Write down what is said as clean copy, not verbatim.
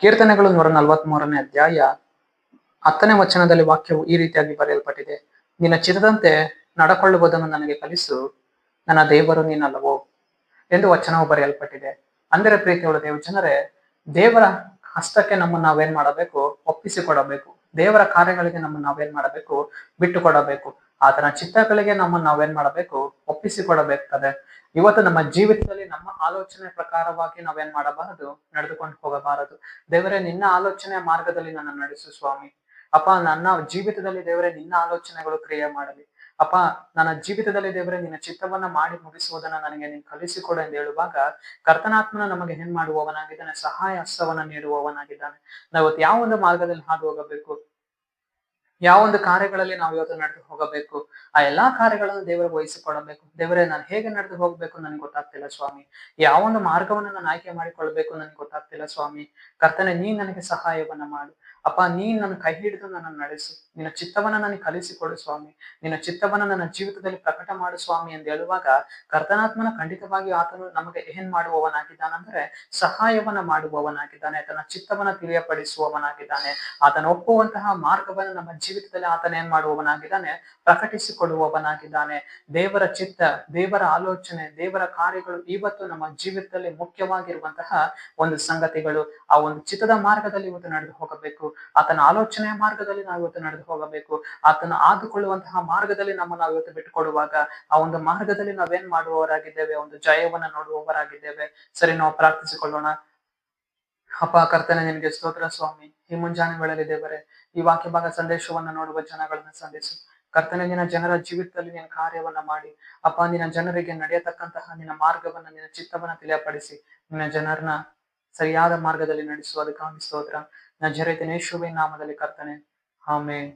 ಕೀರ್ತನೆಗಳು 143ನೇ ಅಧ್ಯಾಯ 10ನೇ ವಚನದಲ್ಲಿ ವಾಕ್ಯವು ಈ ರೀತಿಯಾಗಿ ಬರೆಯಲ್ಪಟ್ಟಿದೆ. ನಿನ್ನ ಚಿತ್ತದಂತೆ ನಡಕೊಳ್ಳುವುದನ್ನು ನನಗೆ ಕಲಿಸು, ನನ್ನ ದೇವರು ನೀನಲ್ಲವೋ ಎಂದು ವಚನವು ಬರೆಯಲ್ಪಟ್ಟಿದೆ. ಅಂದರೆ ಪ್ರೀತಿಯುಳ್ಳ ದೇವಜನರೇ, ದೇವರ ಹಸ್ತಕ್ಕೆ ನಮ್ಮನ್ನು ನಾವೇನ್ ಮಾಡಬೇಕು? ಒಪ್ಪಿಸಿಕೊಡಬೇಕು. ದೇವರ ಕಾರ್ಯಗಳಿಗೆ ನಮ್ಮನ್ನು ನಾವೇನ್ ಮಾಡಬೇಕು? ಬಿಟ್ಟು ಕೊಡಬೇಕು. ಆತನ ಚಿತ್ತಗಳಿಗೆ ನಮ್ಮನ್ನು ನಾವೇನ್ ಮಾಡಬೇಕು? ಒಪ್ಪಿಸಿಕೊಡಬೇಕಾದೆ. ಇವತ್ತು ನಮ್ಮ ಜೀವಿತದಲ್ಲಿ ನಮ್ಮ ಆಲೋಚನೆ ಪ್ರಕಾರವಾಗಿ ನಾವೇನ್ ಮಾಡಬಾರದು? ನಡೆದುಕೊಂಡು ಹೋಗಬಾರದು. ದೇವರೇ, ನಿನ್ನ ಆಲೋಚನೆಯ ಮಾರ್ಗದಲ್ಲಿ ನನ್ನ ನಡೆಸು ಸ್ವಾಮಿ. ಅಪ್ಪ, ನನ್ನ ಜೀವಿತದಲ್ಲಿ ದೇವರೇ ನಿನ್ನ ಆಲೋಚನೆಗಳು ಕ್ರಿಯೆ ಮಾಡಲಿ. ಅಪ್ಪ, ನನ್ನ ಜೀವಿತದಲ್ಲಿ ದೇವರೇ ನಿನ್ನ ಚಿತ್ತವನ್ನ ಮಾಡಿ ಮುಗಿಸುವುದನ್ನ ನನಗೆ ನೀನು ಕಲಿಸಿಕೊಡು ಎಂದು ಹೇಳುವಾಗ, ಕರ್ತನಾತ್ಮನ ನಮಗೆ ಏನ್ ಮಾಡುವವನಾಗಿದ್ದಾನೆ? ಸಹಾಯ ಹಸ್ತವನ್ನ ನೀಡುವವನಾಗಿದ್ದಾನೆ. ನಾವು ಇವತ್ತು ಯಾವ ಒಂದು ಮಾರ್ಗದಲ್ಲಿ ಹಾದು ಹೋಗಬೇಕು, ಯಾವ ಒಂದು ಕಾರ್ಯಗಳಲ್ಲಿ ನಾವು ಇವತ್ತು ನಡೆದು ಹೋಗಬೇಕು, ಆ ಎಲ್ಲಾ ಕಾರ್ಯಗಳನ್ನು ದೇವರು ವಹಿಸಿಕೊಡಬೇಕು. ದೇವರೇ, ನಾನು ಹೇಗೆ ನಡೆದು ಹೋಗ್ಬೇಕು ನನ್ಗೆ ಗೊತ್ತಾಗ್ತಿಲ್ಲ ಸ್ವಾಮಿ. ಯಾವ ಒಂದು ಮಾರ್ಗವನ್ನು ನಾನು ಆಯ್ಕೆ ಮಾಡಿಕೊಳ್ಬೇಕು ನನ್ಗೆ ಗೊತ್ತಾಗ್ತಿಲ್ಲ ಸ್ವಾಮಿ. ಕರ್ತನೆ, ನೀನ್ ನನಗೆ ಸಹಾಯವನ್ನ ಮಾಡು. ಅಪ್ಪ, ನೀನ್ ನನ್ನ ಕೈ ಹಿಡಿದು ನನ್ನ ನಡೆಸು. ನಿನ್ನ ಚಿತ್ತವನ್ನ ನನಗೆ ಕಲಿಸಿಕೊಡು ಸ್ವಾಮಿ. ನಿನ್ನ ಚಿತ್ತವನ್ನ ನನ್ನ ಜೀವಿತದಲ್ಲಿ ಪ್ರಕಟ ಮಾಡು ಸ್ವಾಮಿ ಎಂದು ಹೇಳುವಾಗ, ಕರ್ತನಾತ್ಮನ ಖಂಡಿತವಾಗಿ ಆತನು ನಮಗೆ ಏನ್ ಮಾಡುವವನಾಗಿದ್ದಾನಂದ್ರೆ ಸಹಾಯವನ್ನ ಮಾಡುವವನಾಗಿದ್ದಾನೆ. ತನ್ನ ಚಿತ್ತವನ್ನ ತಿಳಿಯಪಡಿಸುವವನಾಗಿದ್ದಾನೆ. ಆತನ ಒಪ್ಪುವಂತಹ ಮಾರ್ಗವನ್ನು ನಮ್ಮ ಜೀವಿತದಲ್ಲಿ ಆತನ ಏನ್ ಮಾಡುವವನಾಗಿದ್ದಾನೆ? ಪ್ರಕಟಿಸಿಕೊಡುವವನಾಗಿದ್ದಾನೆ. ದೇವರ ಚಿತ್ತ, ದೇವರ ಆಲೋಚನೆ, ದೇವರ ಕಾರ್ಯಗಳು ಇವತ್ತು ನಮ್ಮ ಜೀವಿತದಲ್ಲಿ ಮುಖ್ಯವಾಗಿರುವಂತಹ ಒಂದು ಸಂಗತಿಗಳು. ಆ ಒಂದು ಚಿತ್ತದ ಮಾರ್ಗದಲ್ಲಿ ಇವತ್ತು ನಡೆದು ಹೋಗಬೇಕು. ಆತನ ಆಲೋಚನೆಯ ಮಾರ್ಗದಲ್ಲಿ ನಾವು ಇವತ್ತು ನಡೆದು ಹೋಗಬೇಕು. ಆತನ ಆದುಕೊಳ್ಳುವಂತಹ ಮಾರ್ಗದಲ್ಲಿ ನಾವು ಇವತ್ತು ಬಿಟ್ಟುಕೊಡುವಾಗ, ಆ ಒಂದು ಮಾರ್ಗದಲ್ಲಿ ನಾವೇನ್ ಮಾಡುವವರಾಗಿದ್ದೇವೆ? ಒಂದು ಜಯವನ್ನ ನೋಡುವವರಾಗಿದ್ದೇವೆ. ಸರಿ, ನಾವು ಪ್ರಾರ್ಥಿಸಿಕೊಳ್ಳೋಣ. ಅಪ್ಪ ಕರ್ತನೆ, ನಿನಗೆ ಸ್ತೋತ್ರ ಸ್ವಾಮಿ. ಈ ಮುಂಜಾನೆ ವೇಳೆಯಲ್ಲಿ ದೇವರೇ, ಈ ವಾಕ್ಯ ಭಾಗ ಸಂದೇಶವನ್ನ ನೋಡುವ ಜನಗಳನ್ನ ಸಂಧಿಸು. ಕರ್ತನೆ, ನಿನ್ನ ಜನರ ಜೀವಿತದಲ್ಲಿ ನಿನ್ನ ಕಾರ್ಯವನ್ನ ಮಾಡಿ ಅಪ್ಪ, ನಿನ್ನ ಜನರಿಗೆ ನಡೆಯತಕ್ಕಂತಹ ನಿನ್ನ ಮಾರ್ಗವನ್ನ, ನಿನ್ನ ಚಿತ್ತವನ್ನ ತಿಳಿಯಪಡಿಸಿ ನಿನ್ನ ಜನರನ್ನ ಸರಿಯಾದ ಮಾರ್ಗದಲ್ಲಿ ನಡೆಸುವುದಕ್ಕಾಗಿ ಸ್ತೋತ್ರ. ನಜರೇತಿನ ಯೇಸುವಿನ ನಾಮದಲ್ಲಿ ಕರ್ತನೆ, ಆಮೆನ್.